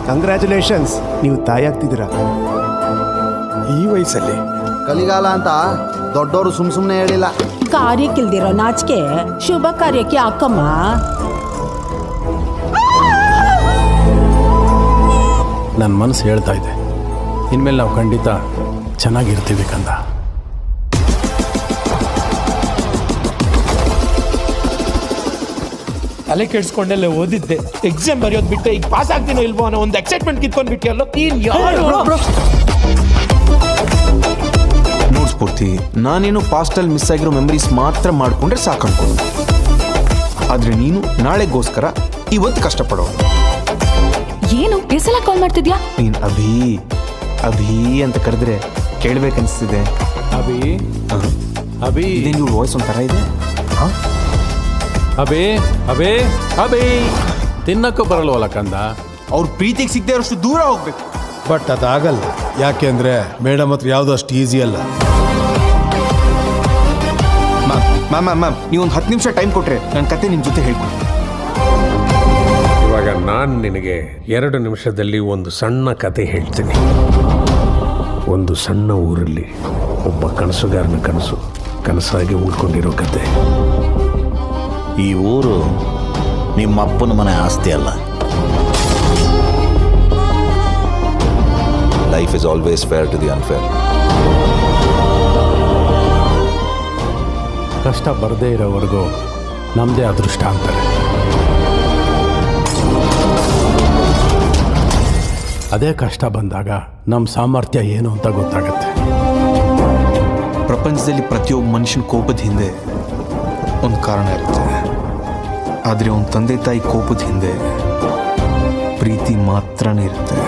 Congratulations, ನೀವು ತಾಯಿ ಆಗ್ತಿದ್ದೀರಾ. ಈ ವಯಸ್ಸಲ್ಲಿ ಕಲಿಗಾಲ ಅಂತ ದೊಡ್ಡವರು ಸುಮ್ಮನೆ ಹೇಳಿಲ್ಲ. ಕಾರ್ಯಕ್ಕಿಲ್ದಿರೋ ನಾಚಿಕೆ ಶುಭ ಕಾರ್ಯಕ್ಕೆ ಅಕ್ಕಮ್ಮ. ನನ್ನ ಮನಸ್ಸು ಹೇಳ್ತಾ ಇದೆ, ಇನ್ಮೇಲೆ ನಾವು ಖಂಡಿತ ಚೆನ್ನಾಗಿರ್ತೀವಿ ಕಂದ. ತಲೆ ಕೆಡ್ಸ್ಕೊಂಡೆಲ್ಲ ಓದಿದ್ದೆ, ಎಕ್ಸಾಮ್ ಬರೆಯೋದು ಬಿಟ್ಟೆ ಈಗ ಪಾಸ್ ಆಗ್ತೀನೋ ಇಲ್ವೋ ಅನ್ನೋ ಒಂದು ಎಕ್ಸೈಟ್ಮೆಂಟ್ ಕಿತ್ಕೊಂಡ್ ಬಿಟ್ಟಿಯಲ್ಲ. ನೋಡ್ ಸ್ಫೂರ್ತಿ, ನಾನೇನು ಪಾಸ್ಟಲ್ಲಿ ಮಿಸ್ ಆಗಿರೋ ಮೆಮರೀಸ್ ಮಾತ್ರ ಮಾಡ್ಕೊಂಡ್ರೆ ಸಾಕು ಅನ್ಕೊಂಡು, ಆದ್ರೆ ನೀನು ನಾಳೆಗೋಸ್ಕರ ಇವತ್ತು ಕಷ್ಟಪಡೋ. ಏನು ಎಸಲ ಕಾಲ್ ಮಾಡ್ತಿದ್ಯಾ? ನೀನ್ ಅಭಿ ಅಭಿ ಅಂತ ಕರೆದ್ರೆ ಕೇಳ್ಬೇಕನ್ಸ್ತಿದೆ. ಅಭಿ ಅಭಿ ಇದೇನು ವಾಯ್ಸ್ ಒಂಥರ ಇದೆ. ಅಭಿ ಅಭಿ ಅಭಿ ತಿನ್ನಕ್ಕೂ ಬರಲ್ವಲ್ಲ ಕಂದ. ಅವ್ರ ಪ್ರೀತಿಗೆ ಸಿಗದೆ ಅಷ್ಟು ದೂರ ಹೋಗ್ಬೇಕು. ಬಟ್ ಅದಾಗಲ್ಲ, ಯಾಕೆ ಅಂದರೆ ಮೇಡಮ್ ಹತ್ರ ಯಾವುದು ಅಷ್ಟು ಈಸಿ ಅಲ್ಲ. ಮ್ಯಾಮ್ ನೀವು ಒಂದು 10 ನಿಮಿಷ ಟೈಮ್ ಕೊಟ್ರೆ ನನ್ನ ಕತೆ ನಿಮ್ಮ ಜೊತೆ ಹೇಳ್ಕೊಡ್ತೀನಿ. ಇವಾಗ ನಾನು ನಿನಗೆ 2 ನಿಮಿಷದಲ್ಲಿ ಒಂದು ಸಣ್ಣ ಕತೆ ಹೇಳ್ತೀನಿ. ಒಂದು ಸಣ್ಣ ಊರಲ್ಲಿ ಒಬ್ಬ ಕನಸುಗಾರನ ಕನಸು ಕನಸಾಗಿ ಉಳ್ಕೊಂಡಿರೋ ಕತೆ. ಈ ಊರು ನಿಮ್ಮ ಅಪ್ಪನ ಮನೆ ಆಸ್ತಿ ಅಲ್ಲ. Life is always fair to the unfair. ಕಷ್ಟ ಬರದೇ ಇರೋವರೆಗೂ ನಮ್ಮದೇ ಅದೃಷ್ಟ ಅಂತಾರೆ. ಅದೇ ಕಷ್ಟ ಬಂದಾಗ ನಮ್ಮ ಸಾಮರ್ಥ್ಯ ಏನು ಅಂತ ಗೊತ್ತಾಗತ್ತೆ. ಪ್ರಪಂಚದಲ್ಲಿ ಪ್ರತಿಯೊಬ್ಬ ಮನುಷ್ಯನ ಕೋಪದ ಹಿಂದೆ ಒಂದು ಕಾರಣ ಇರುತ್ತೆ, ಆದರೆ ಅವನ ತಂದೆ ತಾಯಿ ಕೋಪದ ಹಿಂದೆ ಪ್ರೀತಿ ಮಾತ್ರನೇ ಇರುತ್ತೆ.